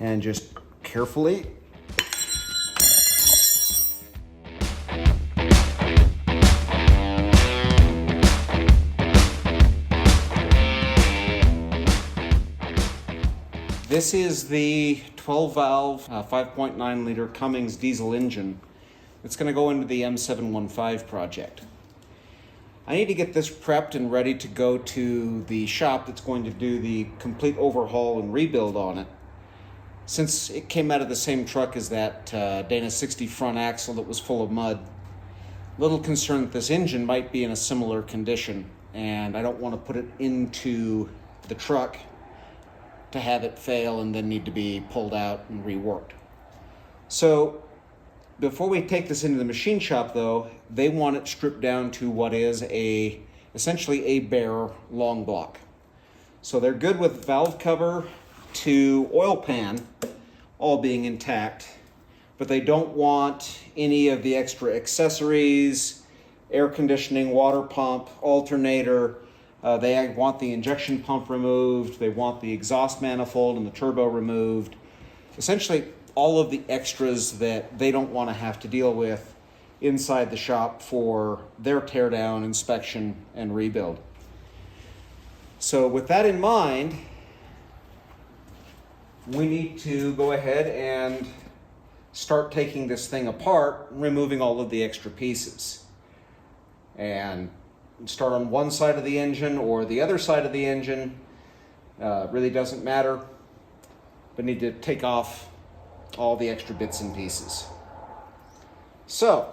and just carefully This is the 12-valve, 5.9-liter Cummins diesel engine. It's going to go into the M715 project. I need to get this prepped and ready to go to the shop that's going to do the complete overhaul and rebuild on it. Since it came out of the same truck as that Dana 60 front axle that was full of mud, a little concerned that this engine might be in a similar condition, and I don't want to put it into the truck to have it fail and then need to be pulled out and reworked. So before we take this into the machine shop though, they want it stripped down to what is essentially a bare long block. So they're good with valve cover to oil pan all being intact, but they don't want any of the extra accessories, air conditioning, water pump, alternator. They want the injection pump removed, they want the exhaust manifold and the turbo removed. Essentially, all of the extras that they don't want to have to deal with inside the shop for their teardown, inspection, and rebuild. So with that in mind, we need to go ahead and start taking this thing apart, removing all of the extra pieces. And start on one side of the engine or the other side of the engine, really doesn't matter, but need to take off all the extra bits and pieces. So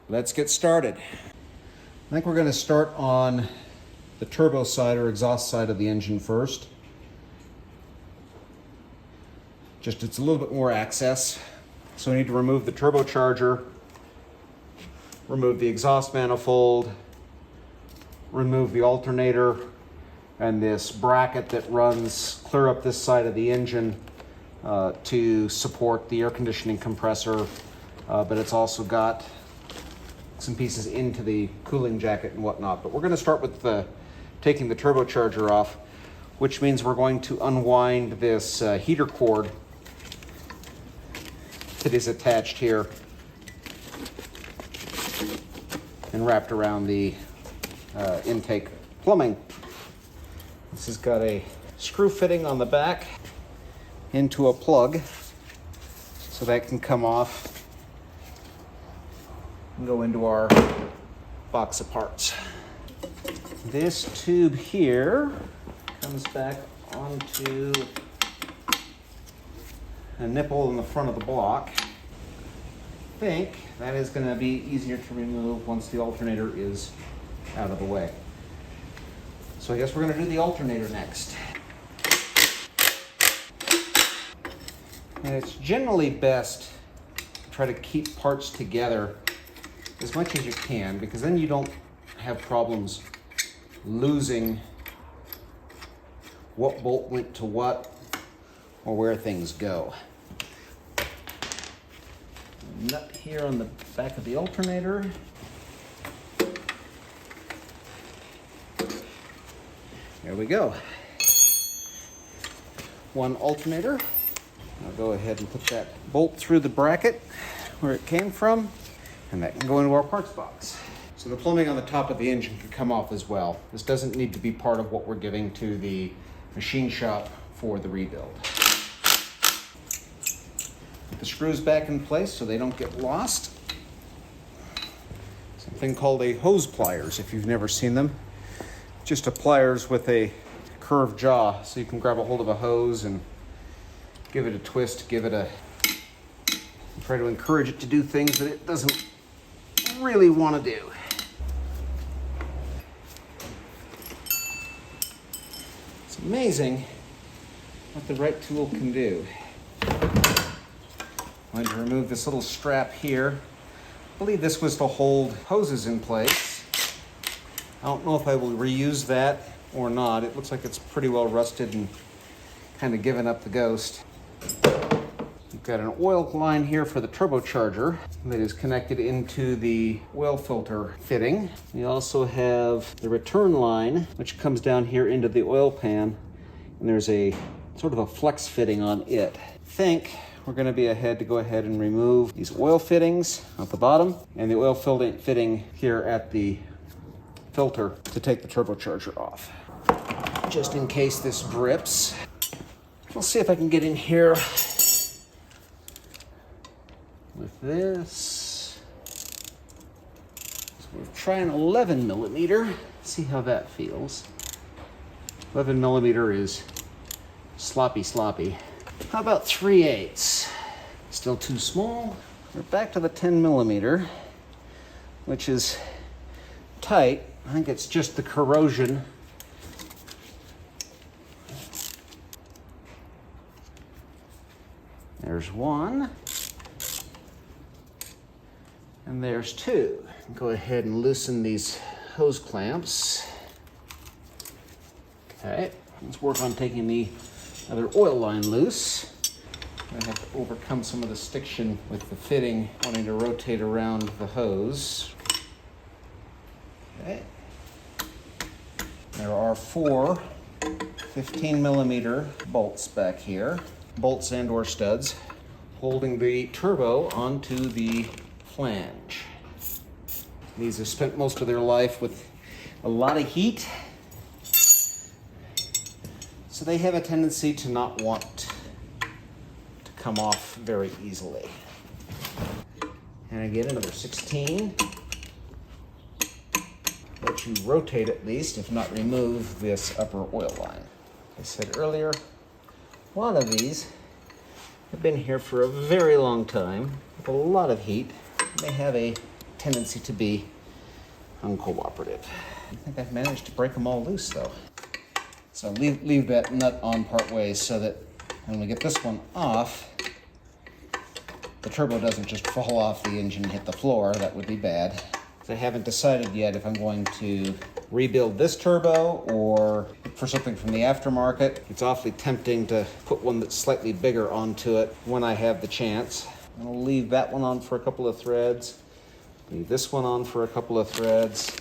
let's get started. I think we're going to start on the turbo side or exhaust side of the engine first. Just it's a little bit more access. So we need to remove the turbocharger, remove the exhaust manifold, remove the alternator, and this bracket that runs clear up this side of the engine to support the air conditioning compressor, but it's also got some pieces into the cooling jacket and whatnot. But we're going to start with taking the turbocharger off, which means we're going to unwind this heater cord that is attached here and wrapped around the intake plumbing. This has got a screw fitting on the back into a plug, so that can come off and go into our box of parts. This tube here comes back onto a nipple in the front of the block. I think that is going to be easier to remove once the alternator is out of the way. So I guess we're going to do the alternator next. And it's generally best to try to keep parts together as much as you can, because then you don't have problems losing what bolt went to what or where things go. Nut here on the back of the alternator. There we go. One alternator. I'll go ahead and put that bolt through the bracket where it came from, and that can go into our parts box. So the plumbing on the top of the engine can come off as well. This doesn't need to be part of what we're giving to the machine shop for the rebuild. Put the screws back in place so they don't get lost. Something called a hose pliers, if you've never seen them. Just a pliers with a curved jaw, so you can grab a hold of a hose and give it a twist, try to encourage it to do things that it doesn't really want to do. It's amazing what the right tool can do. I'm going to remove this little strap here. I believe this was to hold hoses in place. I don't know if I will reuse that or not. It looks like it's pretty well rusted and kind of given up the ghost. We've got an oil line here for the turbocharger that is connected into the oil filter fitting. We also have the return line, which comes down here into the oil pan, and there's a sort of a flex fitting on it. I think we're going to be ahead to go ahead and remove these oil fittings at the bottom and the oil fitting here at the filter to take the turbocharger off. Just in case this drips. We'll see if I can get in here with this. So we'll try an 11 millimeter, see how that feels. 11 millimeter is sloppy. How about 3/8? Still too small. We're back to the 10 millimeter, which is tight. I think it's just the corrosion. There's one. And there's two. Go ahead and loosen these hose clamps. Okay, let's work on taking the other oil line loose. I have to overcome some of the stiction with the fitting, wanting to rotate around the hose. Okay. There are 4 15 millimeter bolts back here, bolts and or studs, holding the turbo onto the flange. These have spent most of their life with a lot of heat, so they have a tendency to not want to come off very easily. And again, another 16. Let you rotate at least, if not remove this upper oil line. Like I said earlier, a lot of these have been here for a very long time with a lot of heat. They have a tendency to be uncooperative. I think I've managed to break them all loose though. So leave that nut on part ways so that when we get this one off, the turbo doesn't just fall off the engine and hit the floor. That would be bad. I haven't decided yet if I'm going to rebuild this turbo or look for something from the aftermarket. It's awfully tempting to put one that's slightly bigger onto it when I have the chance. I'll leave that one on for a couple of threads. Leave this one on for a couple of threads.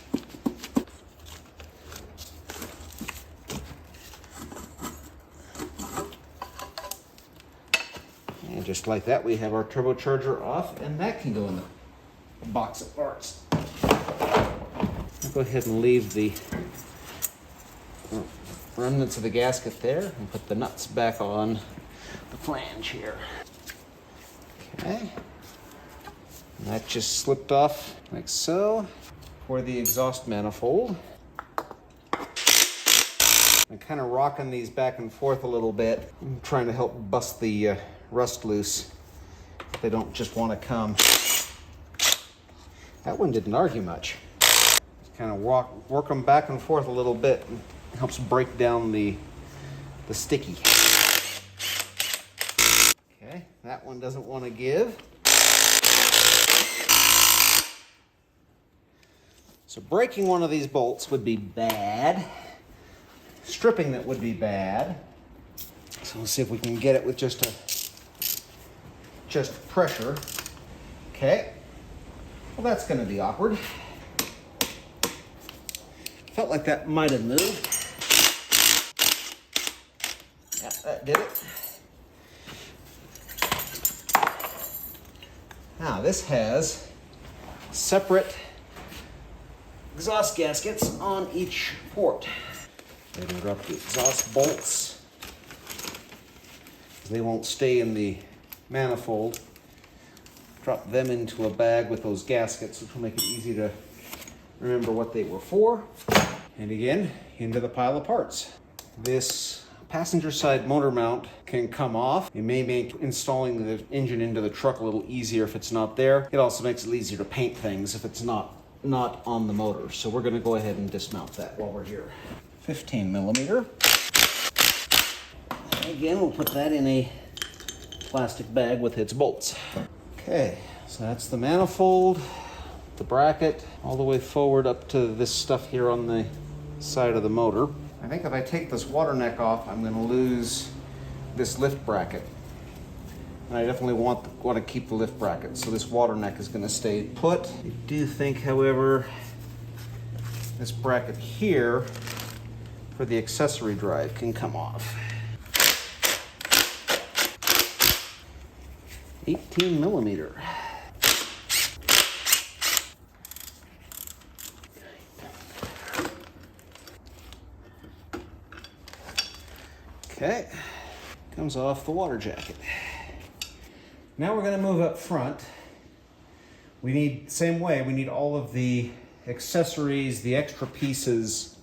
And just like that, we have our turbocharger off, and that can go in the box of parts. I'll go ahead and leave the remnants of the gasket there and put the nuts back on the flange here. Okay. And that just slipped off like so. For the exhaust manifold, I'm kind of rocking these back and forth a little bit. I'm trying to help bust the rust loose. They don't just want to come. That one didn't argue much. Just kind of work them back and forth a little bit, and it helps break down the sticky. Okay, that one doesn't want to give. So breaking one of these bolts would be bad. Stripping that would be bad. So we'll see if we can get it with just pressure. Okay. Well, that's going to be awkward. Felt like that might have moved. Yeah, that did it. Now, this has separate exhaust gaskets on each port. We're going to drop the exhaust bolts. They won't stay in the manifold. Drop them into a bag with those gaskets, which will make it easy to remember what they were for. And again, into the pile of parts. This passenger side motor mount can come off. It may make installing the engine into the truck a little easier if it's not there. It also makes it easier to paint things if it's not on the motor. So we're going to go ahead and dismount that while we're here. 15 millimeter. Again, we'll put that in a plastic bag with its bolts. Okay, so that's the manifold, the bracket, all the way forward up to this stuff here on the side of the motor. I think if I take this water neck off, I'm going to lose this lift bracket. And I definitely want to keep the lift bracket, so this water neck is going to stay put. I do think, however, this bracket here for the accessory drive can come off. 18 millimeter. Okay, comes off the water jacket. Now we're going to move up front. We need, same way, we need all of the accessories, the extra pieces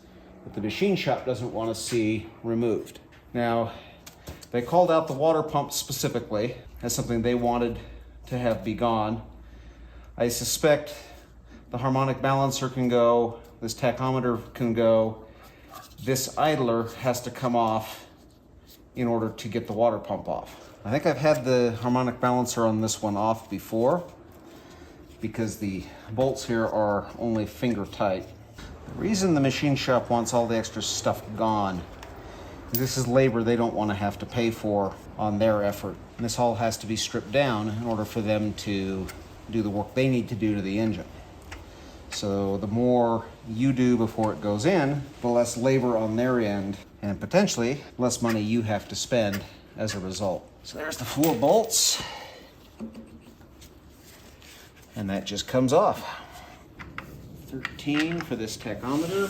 that the machine shop doesn't want to see removed. Now, they called out the water pump specifically as something they wanted to have be gone. I suspect the harmonic balancer can go, this tachometer can go, this idler has to come off in order to get the water pump off. I think I've had the harmonic balancer on this one off before because the bolts here are only finger tight. The reason the machine shop wants all the extra stuff gone is this is labor they don't want to have to pay for on their effort. And this all has to be stripped down in order for them to do the work they need to do to the engine. So the more you do before it goes in, the less labor on their end, and potentially less money you have to spend as a result. So there's the 4 bolts. And that just comes off. 13 for this tachometer.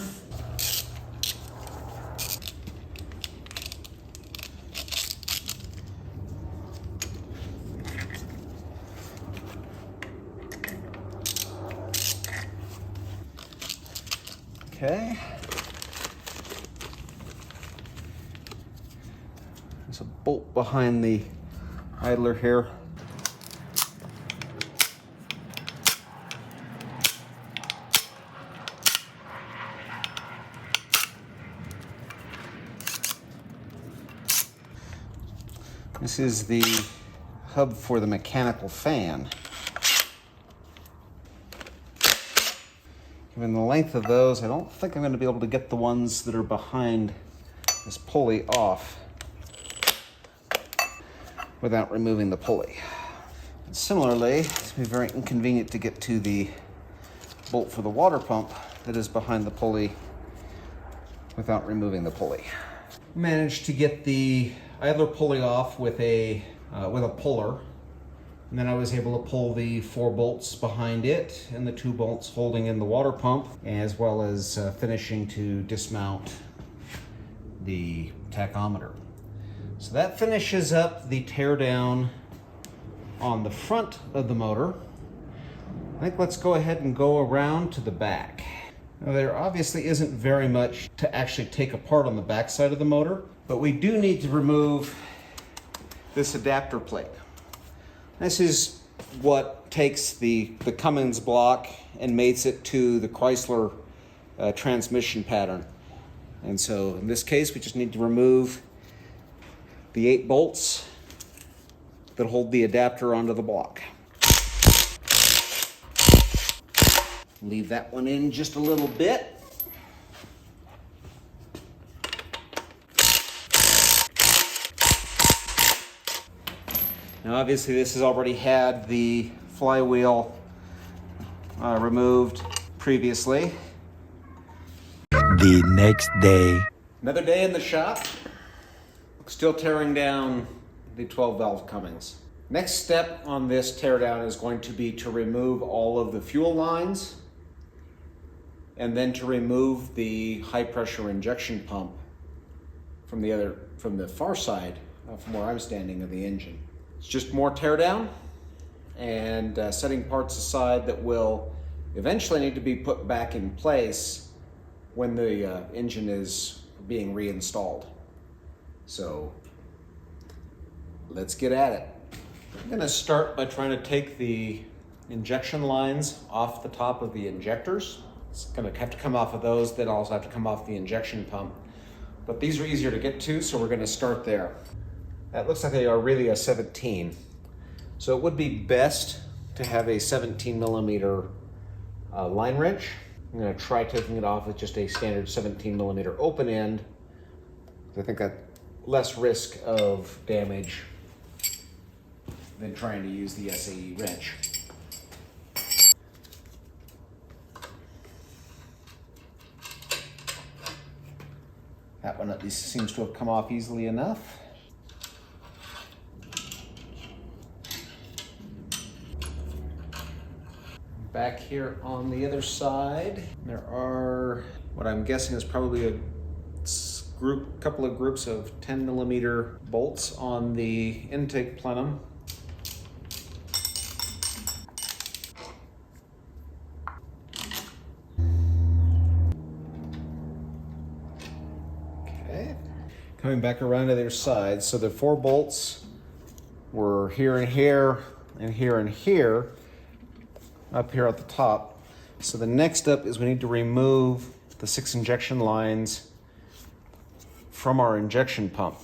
Okay. There's a bolt behind the idler here. This is the hub for the mechanical fan. Given the length of those, I don't think I'm going to be able to get the ones that are behind this pulley off without removing the pulley. And similarly, it's going to be very inconvenient to get to the bolt for the water pump that is behind the pulley without removing the pulley. Managed to get the idler pulley off with a puller. And then I was able to pull the 4 bolts behind it and the 2 bolts holding in the water pump, as well as finishing to dismount the tachometer. So that finishes up the teardown on the front of the motor. I think let's go ahead and go around to the back. Now there obviously isn't very much to actually take apart on the back side of the motor, but we do need to remove this adapter plate. This is what takes the Cummins block and mates it to the Chrysler transmission pattern. And so in this case, we just need to remove the 8 bolts that hold the adapter onto the block. Leave that one in just a little bit. Now obviously this has already had the flywheel removed previously. The next day. Another day in the shop. Still tearing down the 12 valve Cummins. Next step on this teardown is going to be to remove all of the fuel lines and then to remove the high pressure injection pump from the far side from where I'm standing of the engine. It's just more teardown and setting parts aside that will eventually need to be put back in place when the engine is being reinstalled. So let's get at it. I'm going to start by trying to take the injection lines off the top of the injectors. It's going to have to come off of those, then also have to come off the injection pump. But these are easier to get to, so we're going to start there. That looks like they are really a 17. So it would be best to have a 17 millimeter line wrench. I'm going to try taking it off with just a standard 17 millimeter open end. I think that less risk of damage than trying to use the SAE wrench. That one at least seems to have come off easily enough. Back here on the other side, there are what I'm guessing is probably a couple of groups of 10mm bolts on the intake plenum. Okay, coming back around to their sides. So the 4 bolts were here and here and here and here, up here at the top. So the next up is we need to remove the 6 injection lines from our injection pump.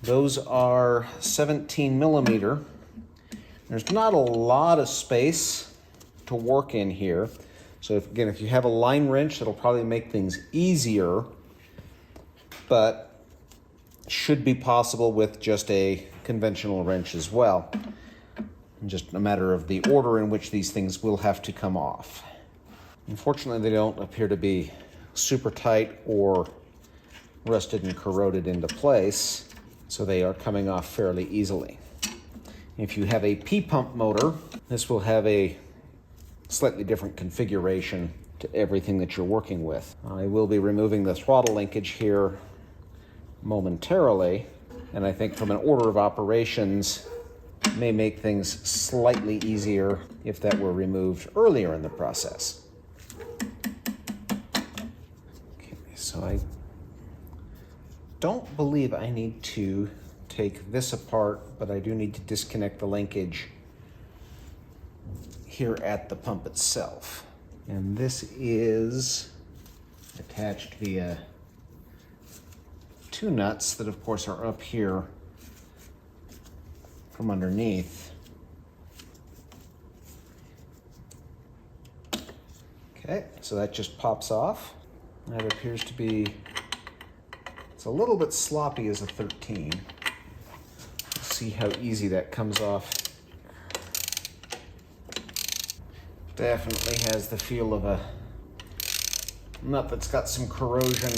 Those are 17mm. There's not a lot of space to work in here. So if you have a line wrench, it'll probably make things easier, but should be possible with just a conventional wrench as well. Just a matter of the order in which these things will have to come off. Unfortunately, they don't appear to be super tight or rusted and corroded into place, so they are coming off fairly easily. If you have a P-pump motor, this will have a slightly different configuration to everything that you're working with. I will be removing the throttle linkage here momentarily, and I think from an order of operations, may make things slightly easier if that were removed earlier in the process. Okay, so I don't believe I need to take this apart, but I do need to disconnect the linkage here at the pump itself. And this is attached via 2 nuts that of course are up here from underneath. Okay, so that just pops off. That appears to be, it's a little bit sloppy as a 13. Let's see how easy that comes off. Definitely has the feel of a nut that's got some corrosion.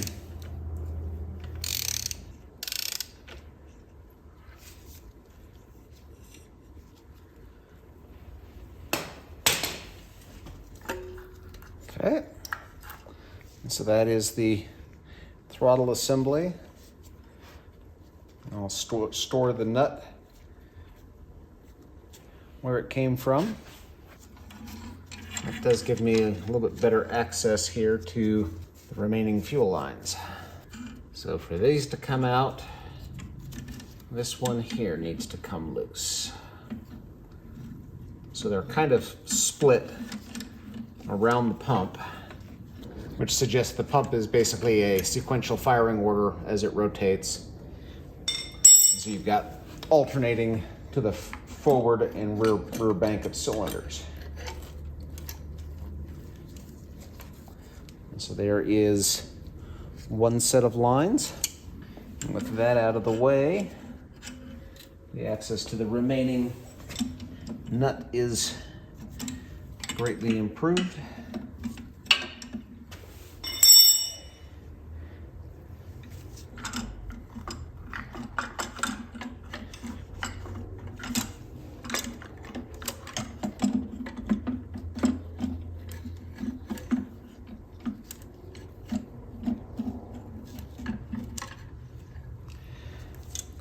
Okay, and so that is the throttle assembly. I'll store the nut where it came from. It does give me a little bit better access here to the remaining fuel lines. So for these to come out, this one here needs to come loose. So they're kind of split around the pump, which suggests the pump is basically a sequential firing order as it rotates. So you've got alternating to the forward and rear bank of cylinders. And so there is one set of lines. And with that out of the way, the access to the remaining nut is greatly improved.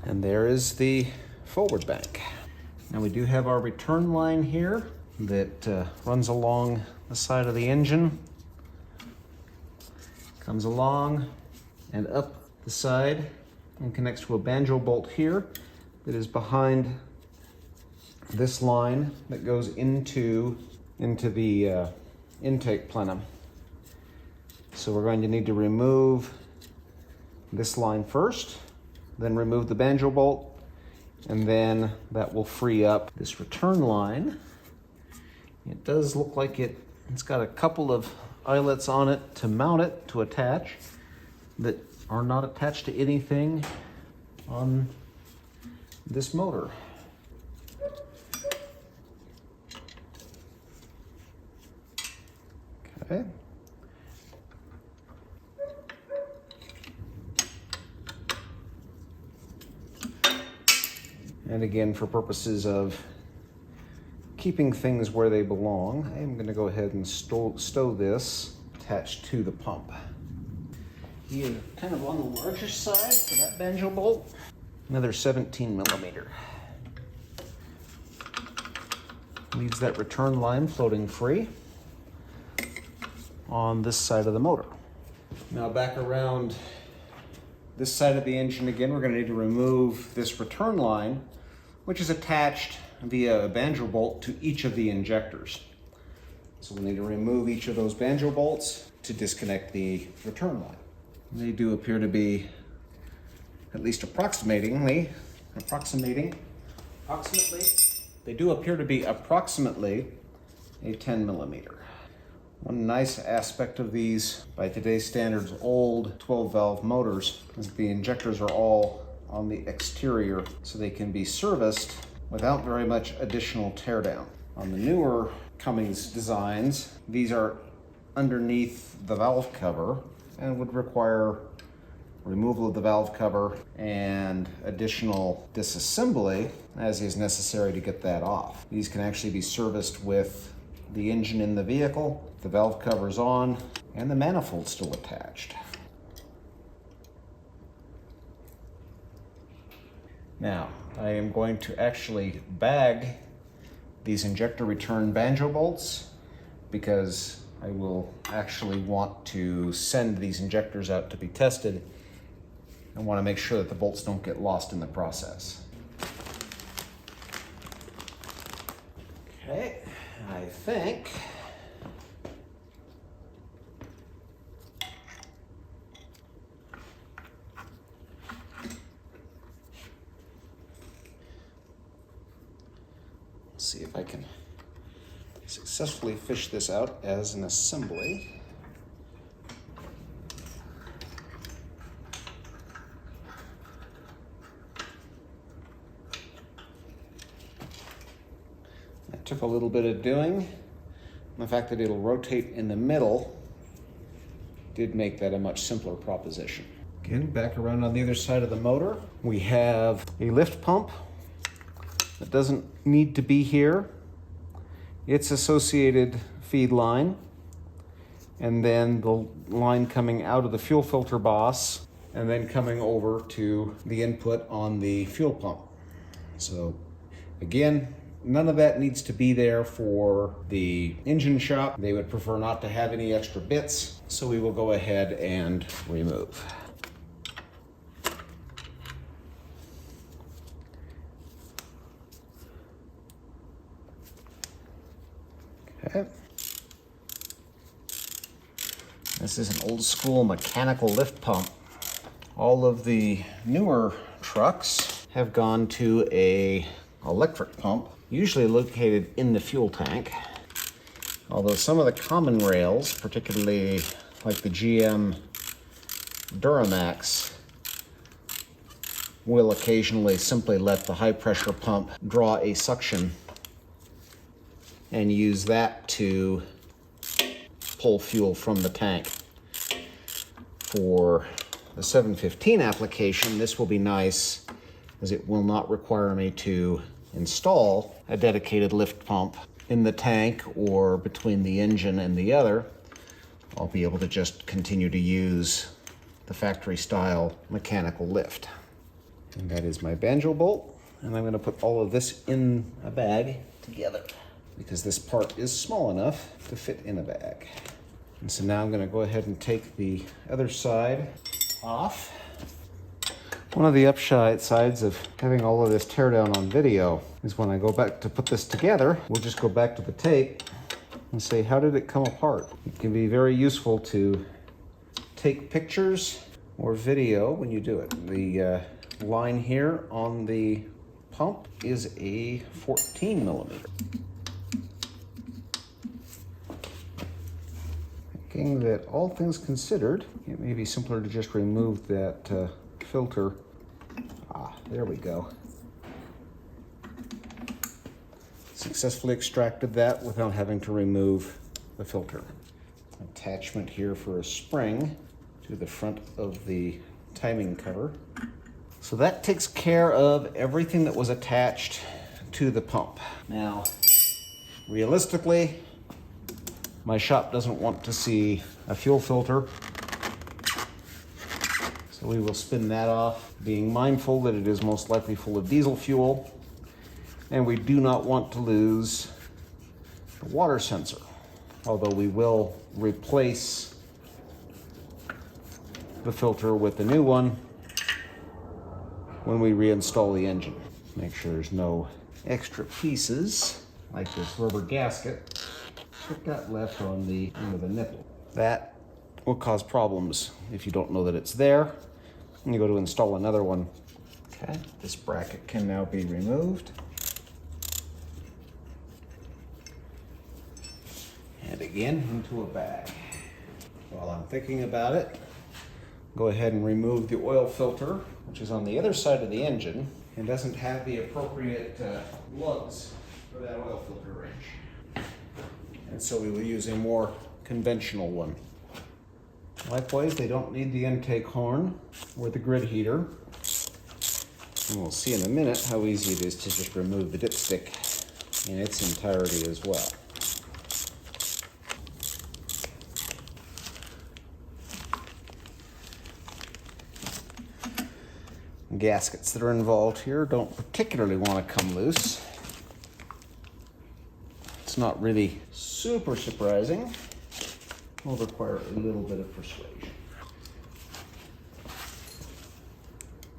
And there is the forward bank. Now we do have our return line here that runs along the side of the engine, comes along and up the side and connects to a banjo bolt here that is behind this line that goes into the intake plenum. So we're going to need to remove this line first, then remove the banjo bolt, and then that will free up this return line. It does look like it's got a couple of eyelets on it to mount it, to attach, that are not attached to anything on this motor. Okay. And again, for purposes of keeping things where they belong, I am going to go ahead and stow this attached to the pump. You're kind of on the larger side for that banjo bolt. Another 17 millimeter. Leaves that return line floating free on this side of the motor. Now back around this side of the engine again, we're going to need to remove this return line, which is attached via a banjo bolt to each of the injectors. So we'll need to remove each of those banjo bolts to disconnect the return line. They do appear to be, at least approximately, they do appear to be approximately a 10 millimeter. One nice aspect of these, by today's standards, old 12-valve motors, is that the injectors are all on the exterior, so they can be serviced without very much additional teardown. On the newer Cummins designs, these are underneath the valve cover and would require removal of the valve cover and additional disassembly as is necessary to get that off. These can actually be serviced with the engine in the vehicle, the valve cover's on, and the manifold still attached. Now, I am going to actually bag these injector return banjo bolts because I will actually want to send these injectors out to be tested and want to make sure that the bolts don't get lost in the process. Okay, I think see if I can successfully fish this out as an assembly. That took a little bit of doing. The fact that it'll rotate in the middle did make that a much simpler proposition. Again, back around on the other side of the motor, we have a lift pump that doesn't need to be here. Its associated feed line, and then the line coming out of the fuel filter boss, and then coming over to the input on the fuel pump. So again, none of that needs to be there for the engine shop. They would prefer not to have any extra bits, so we will go ahead and remove. Okay. This is an old school mechanical lift pump. All of the newer trucks have gone to an electric pump, usually located in the fuel tank. Although some of the common rails, particularly like the GM Duramax, will occasionally simply let the high pressure pump draw a suction and use that to pull fuel from the tank. For the 715 application, this will be nice as it will not require me to install a dedicated lift pump in the tank or between the engine and the other. I'll be able to just continue to use the factory style mechanical lift. And that is my banjo bolt, and I'm going to put all of this in a bag together, because this part is small enough to fit in a bag. And so now I'm going to go ahead and take the other side off. One of the upside sides of having all of this teardown on video is when I go back to put this together, we'll just go back to the tape and say, how did it come apart? It can be very useful to take pictures or video when you do it. The line here on the pump is a 14 millimeter. Thinking that all things considered, it may be simpler to just remove that filter. There we go. Successfully extracted that without having to remove the filter. Attachment here for a spring to the front of the timing cover. So that takes care of everything that was attached to the pump. Now, Realistically, my shop doesn't want to see a fuel filter, so we will spin that off, being mindful that it is most likely full of diesel fuel, and we do not want to lose the water sensor, although we will replace the filter with the new one when we reinstall the engine. Make sure there's no extra pieces like this rubber gasket that got left on the end of the nipple. That will cause problems if you don't know that it's there and you go to install another one. Okay, this bracket can now be removed. And again, into a bag. While I'm thinking about it, go ahead and remove the oil filter, which is on the other side of the engine and doesn't have the appropriate lugs for that oil filter wrench. And so we will use a more conventional one. Likewise, they don't need the intake horn or the grid heater. And we'll see in a minute how easy it is to just remove the dipstick in its entirety as well. Gaskets that are involved here don't particularly want to come loose. It's not really super surprising. Will require a little bit of persuasion.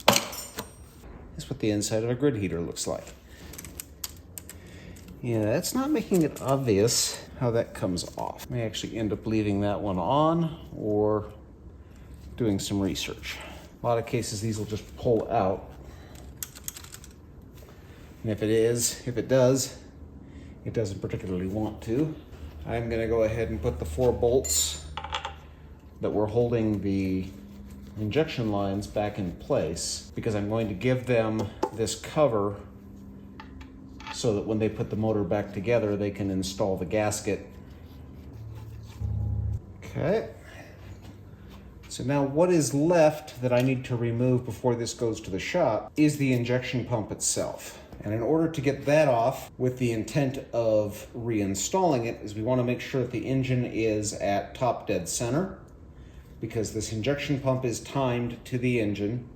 That's what the inside of a grid heater looks like. Yeah, that's not making it obvious how that comes off. May actually end up leaving that one on or doing some research. A lot of cases these will just pull out. And if it does, it doesn't particularly want to. I'm gonna go ahead and put the 4 bolts that were holding the injection lines back in place because I'm going to give them this cover so that when they put the motor back together, they can install the gasket. Okay. So now what is left that I need to remove before this goes to the shop is the injection pump itself. And in order to get that off with the intent of reinstalling it is we want to make sure that the engine is at top dead center because this injection pump is timed to the engine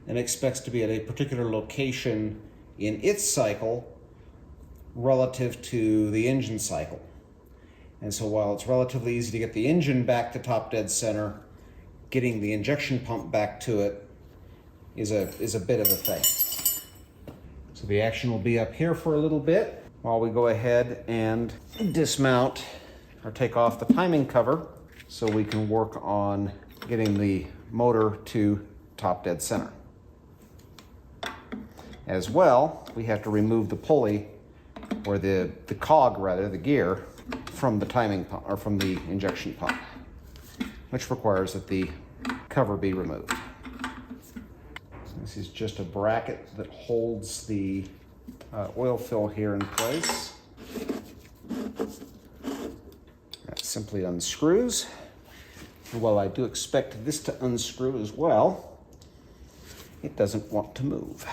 and expects to be at a particular location in its cycle relative to the engine cycle. And so while it's relatively easy to get the engine back to top dead center, getting the injection pump back to it is a bit of a thing. So the action will be up here for a little bit while we go ahead and dismount or take off the timing cover so we can work on getting the motor to top dead center. As well, we have to remove the pulley or the cog rather, the gear from the timing pump or from the injection pump, which requires that the cover be removed. This is just a bracket that holds the oil fill here in place. That simply unscrews. And while I do expect this to unscrew as well, it doesn't want to move.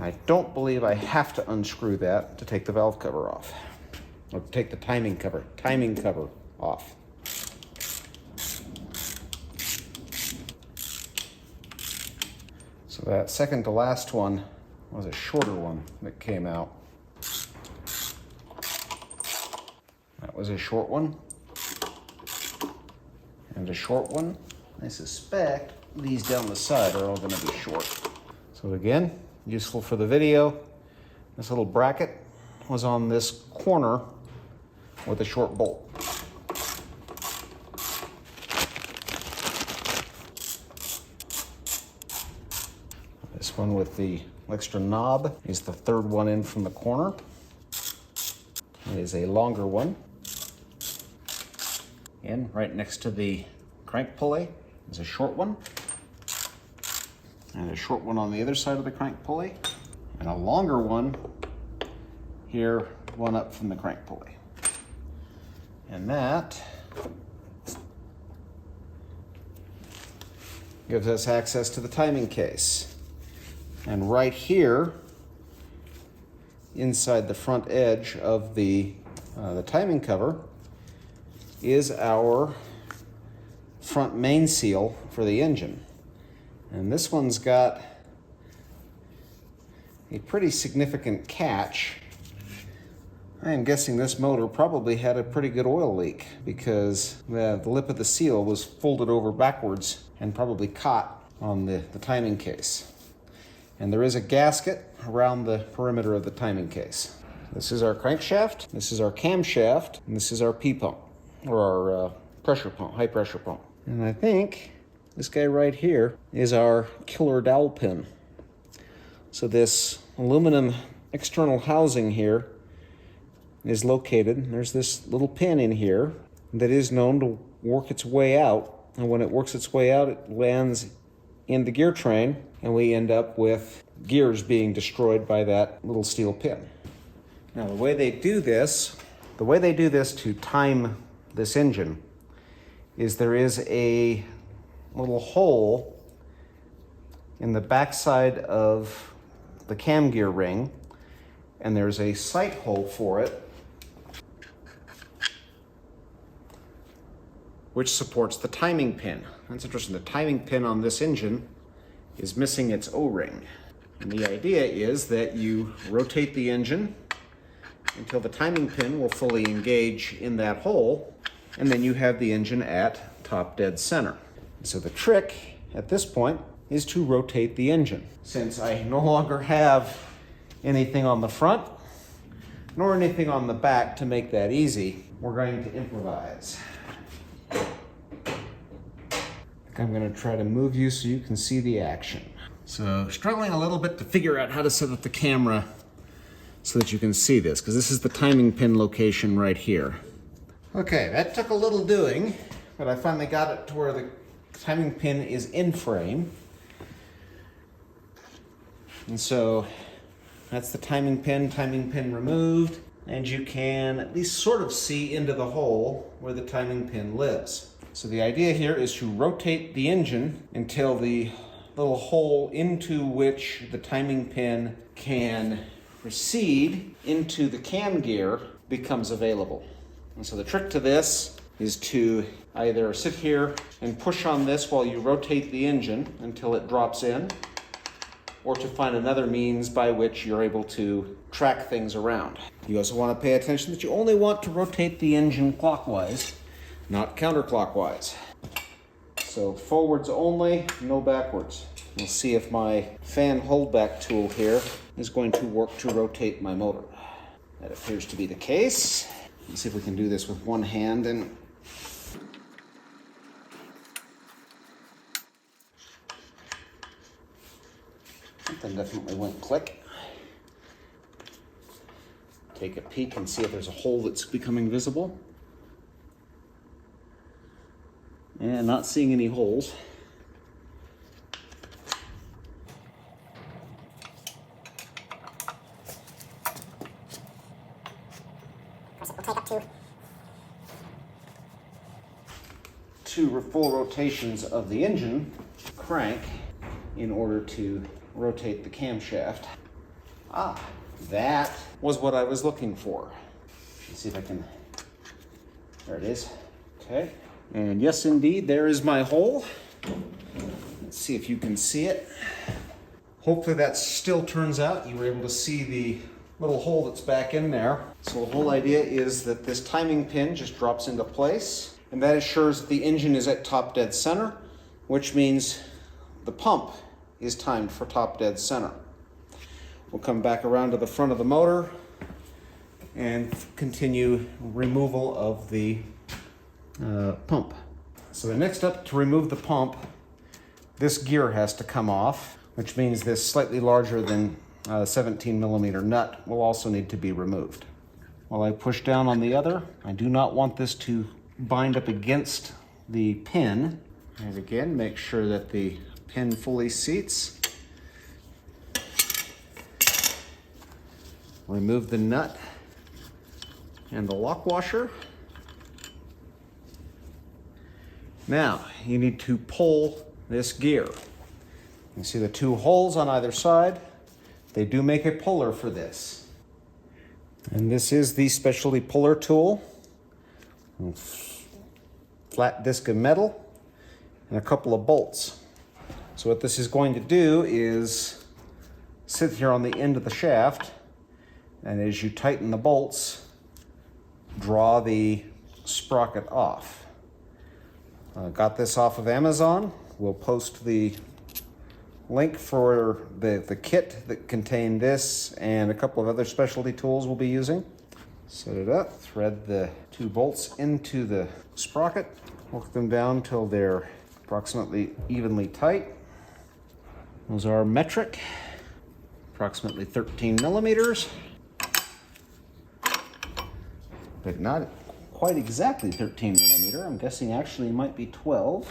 I don't believe I have to unscrew that to take the valve cover off, or take the timing cover off. So that second to last one was a shorter one that came out. That was a short one. And a short one. I suspect these down the side are all going to be short. So again, useful for the video. This little bracket was on this corner with a short bolt. This one with the extra knob is the third one in from the corner. It is a longer one. And right next to the crank pulley is a short one. And a short one on the other side of the crank pulley. And a longer one here, one up from the crank pulley. And that gives us access to the timing case. And right here inside the front edge of the timing cover is our front main seal for the engine. And this one's got a pretty significant catch. I am guessing this motor probably had a pretty good oil leak because the lip of the seal was folded over backwards and probably caught on the timing case. And there is a gasket around the perimeter of the timing case. This is our crankshaft, this is our camshaft, and this is our P-pump, or our pressure pump, high pressure pump. And I think this guy right here is our killer dowel pin. So this aluminum external housing here is located. There's this little pin in here that is known to work its way out. And when it works its way out, it lands in the gear train, and we end up with gears being destroyed by that little steel pin. Now, the way they do this to time this engine is there is a little hole in the backside of the cam gear ring, and there's a sight hole for it which supports the timing pin. That's interesting. The timing pin on this engine is missing its O-ring. And the idea is that you rotate the engine until the timing pin will fully engage in that hole, and then you have the engine at top dead center. So the trick at this point is to rotate the engine. Since I no longer have anything on the front nor anything on the back to make that easy, we're going to improvise. I'm going to try to move you so you can see the action. So struggling a little bit to figure out how to set up the camera so that you can see this, because this is the timing pin location right here. Okay, that took a little doing, but I finally got it to where the timing pin is in frame. And so that's the timing pin removed, and you can at least sort of see into the hole where the timing pin lives. So the idea here is to rotate the engine until the little hole into which the timing pin can recede into the cam gear becomes available. And so the trick to this is to either sit here and push on this while you rotate the engine until it drops in, or to find another means by which you're able to track things around. You also want to pay attention that you only want to rotate the engine clockwise, not counterclockwise. So forwards only, no backwards. We'll see if my fan holdback tool here is going to work to rotate my motor. That appears to be the case. Let's see if we can do this with one hand and something definitely went click. Take a peek and see if there's a hole that's becoming visible. And not seeing any holes. We'll take up two full rotations of the engine crank in order to rotate the camshaft. Ah, that was what I was looking for. Let's see if I can, there it is. Okay. And yes, indeed, there is my hole. Let's see if you can see it. Hopefully that still turns out. You were able to see the little hole that's back in there. So the whole idea is that this timing pin just drops into place, and that assures that the engine is at top dead center, which means the pump is timed for top dead center. We'll come back around to the front of the motor and continue removal of the pump. So the next step to remove the pump, this gear has to come off, which means this slightly larger than 17 millimeter nut will also need to be removed. While I push down on the other, I do not want this to bind up against the pin. And again, make sure that the pin fully seats. Remove the nut and the lock washer. Now, you need to pull this gear. You see the two holes on either side. They do make a puller for this. And this is the specialty puller tool. Flat disc of metal and a couple of bolts. So what this is going to do is sit here on the end of the shaft, and as you tighten the bolts, draw the sprocket off. Got this off of Amazon. We'll post the link for the kit that contained this and a couple of other specialty tools we'll be using. Set it up, thread the 2 bolts into the sprocket, work them down till they're approximately evenly tight. Those are metric, approximately 13 millimeters, but not quite exactly 13 millimeter. I'm guessing actually it might be 12.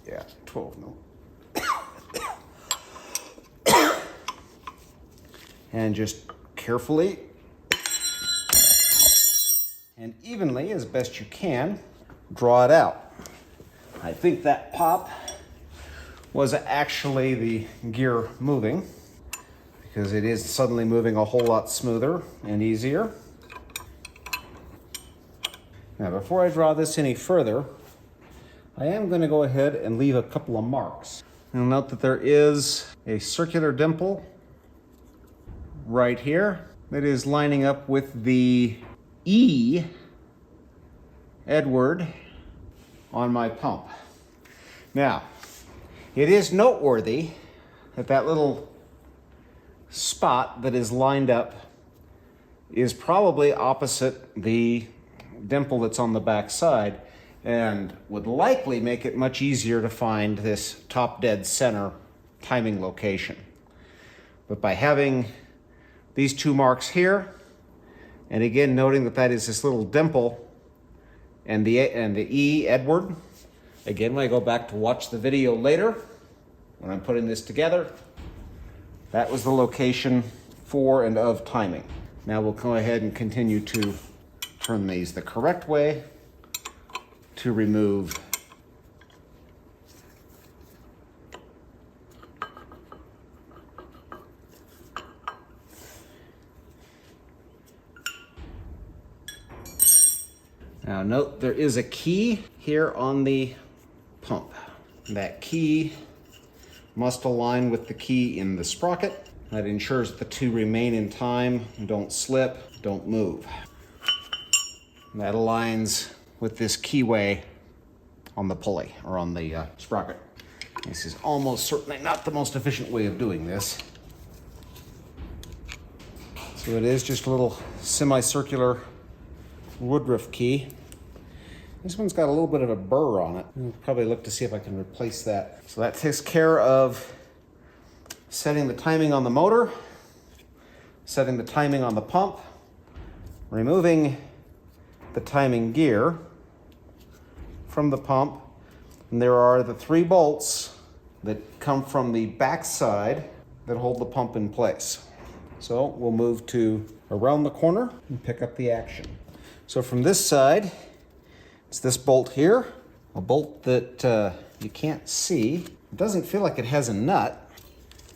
Yeah, 12 mil. And just carefully and evenly, as best you can, draw it out. I think that pop was actually the gear moving, because it is suddenly moving a whole lot smoother and easier. Now, before I draw this any further, I am going to go ahead and leave a couple of marks. You'll note that there is a circular dimple right here that is lining up with the E Edward on my pump. Now, it is noteworthy that that little spot that is lined up is probably opposite the dimple that's on the back side, and would likely make it much easier to find this top dead center timing location. But by having these 2 marks here, and again noting that that is this little dimple and the E Edward, again when I go back to watch the video later, when I'm putting this together, that was the location for and of timing. Now we'll go ahead and continue to turn these the correct way to remove Now note there is a key here on the pump. That key must align with the key in the sprocket. That ensures that the 2 remain in time, don't slip, don't move. And that aligns with this keyway on the pulley, or on the sprocket. This is almost certainly not the most efficient way of doing this. So it is just a little semicircular woodruff key. This one's got a little bit of a burr on it. I'll probably look to see if I can replace that. So that takes care of setting the timing on the motor, setting the timing on the pump, removing the timing gear from the pump. And there are the 3 bolts that come from the back side that hold the pump in place. So we'll move to around the corner and pick up the action. So from this side, it's this bolt here, a bolt that you can't see. It doesn't feel like it has a nut,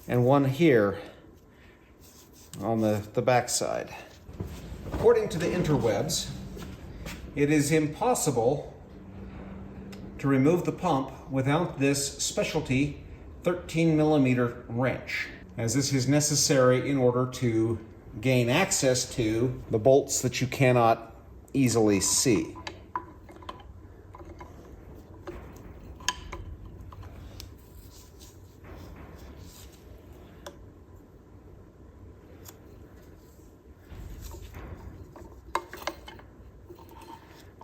and one here on the back side. According to the interwebs, it is impossible to remove the pump without this specialty 13 millimeter wrench, as this is necessary in order to gain access to the bolts that you cannot easily see.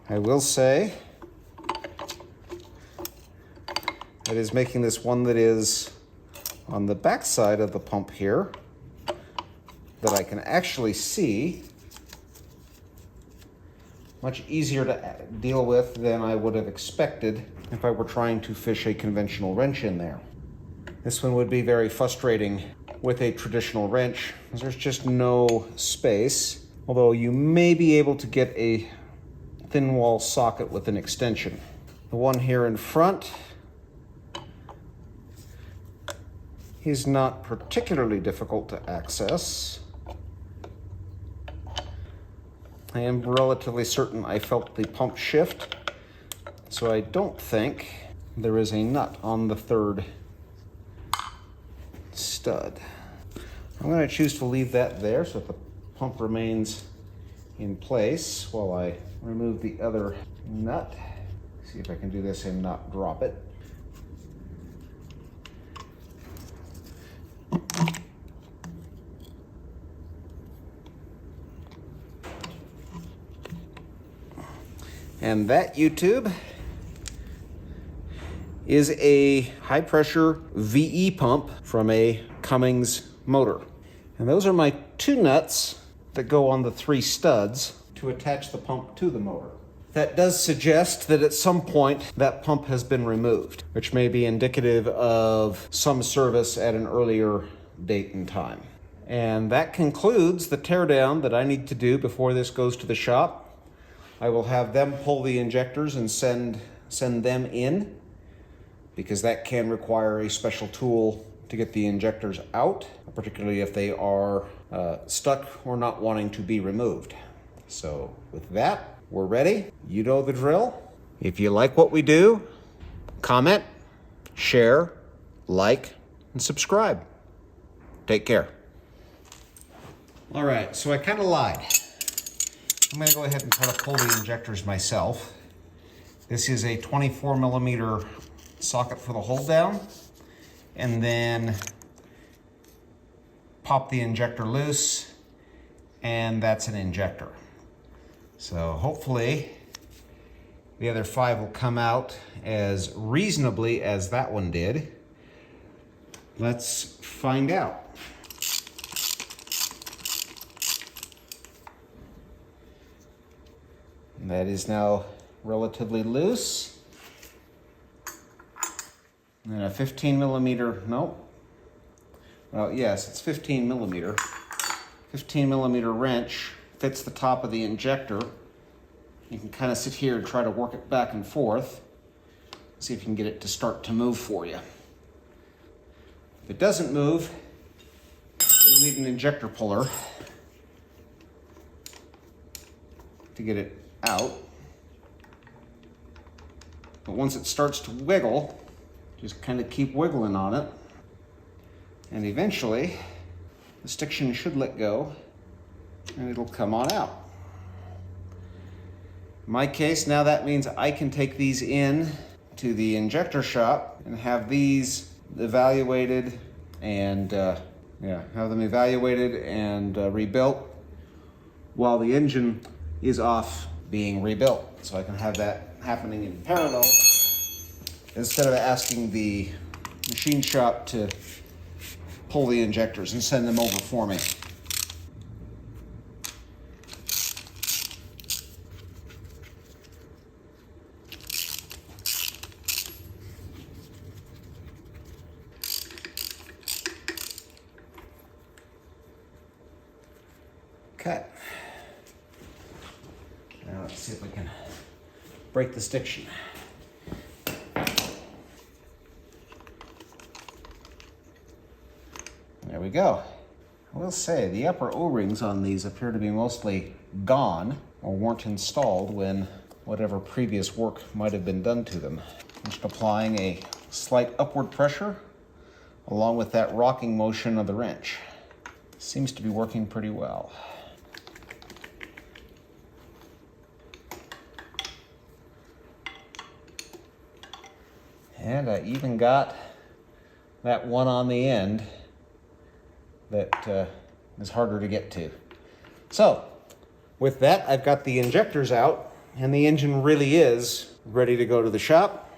I will say that is making this one that is on the back side of the pump here that I can actually see much easier to deal with than I would have expected if I were trying to fish a conventional wrench in there. This one would be very frustrating with a traditional wrench, because there's just no space, although you may be able to get a thin wall socket with an extension. The one here in front is not particularly difficult to access. I am relatively certain I felt the pump shift, so I don't think there is a nut on the third stud. I'm going to choose to leave that there so that the pump remains in place while I remove the other nut. See if I can do this and not drop it. And that, YouTube, is a high pressure VE pump from a Cummins motor. And those are my two nuts that go on the three studs to attach the pump to the motor. That does suggest that at some point that pump has been removed, which may be indicative of some service at an earlier date and time. And that concludes the teardown that I need to do before this goes to the shop. I will have them pull the injectors and send them in, because that can require a special tool to get the injectors out, particularly if they are stuck or not wanting to be removed. So with that, we're ready. You know the drill. If you like what we do, comment, share, like, and subscribe. Take care. All right, so I kind of lied. I'm going to go ahead and try to pull the injectors myself. This is a 24 millimeter socket for the hold down, and then pop the injector loose, and that's an injector. So hopefully the other 5 will come out as reasonably as that one did. Let's find out. That is now relatively loose. And a 15 millimeter, nope. Well, yes, it's 15 millimeter. 15 millimeter wrench fits the top of the injector. You can kind of sit here and try to work it back and forth. See if you can get it to start to move for you. If it doesn't move, you'll need an injector puller to get it out. But once it starts to wiggle, just kind of keep wiggling on it, and eventually the stiction should let go and it'll come on out. In my case, now that means I can take these in to the injector shop and have these evaluated and rebuilt while the engine is off being rebuilt. So I can have that happening in parallel instead of asking the machine shop to pull the injectors and send them over for me. Cut. Now let's see if we can break the stiction. There we go. I will say the upper O-rings on these appear to be mostly gone or weren't installed when whatever previous work might have been done to them. I'm just applying a slight upward pressure along with that rocking motion of the wrench. Seems to be working pretty well. And I even got that one on the end that is harder to get to. So, with that, I've got the injectors out, and the engine really is ready to go to the shop.